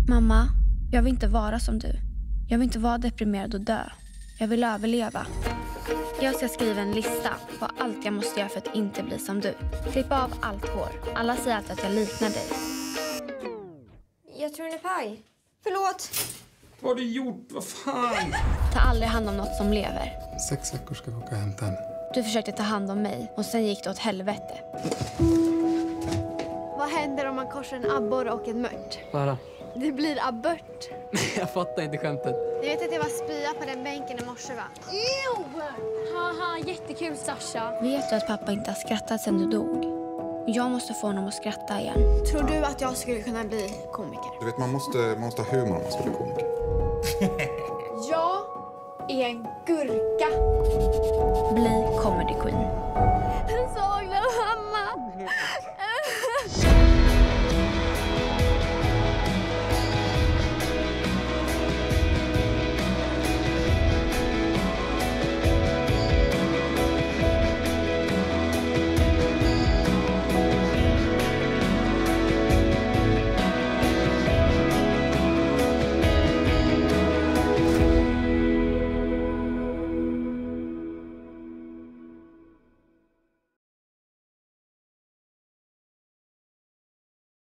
Mamma, jag vill inte vara som du. Jag vill inte vara deprimerad och dö. Jag vill överleva. Jag ska skriva en lista på allt jag måste göra för att inte bli som du. Klippa av allt hår. Alla säger alltid att jag liknar dig. Jag tror den är paj. Förlåt. Vad har du gjort? Vad fan? Ta aldrig hand om något som lever. 6 veckor ska vi åka och hämta henne. Du försökte ta hand om mig och sen gick det åt helvete. Vad händer om man korsar en abborre och en mört? Bara. Det blir abort. Jag fattar inte skämtet. Ni vet att det var spya på den bänken i morse, va? Ew! Haha, jättekul, Sasha. Vet du att pappa inte har skrattat sedan du dog? Jag måste få honom att skratta igen. Tror du att jag skulle kunna bli komiker? Du vet, man måste ha humor om man ska bli komiker. Jag är en gurka. Bli comedy queen.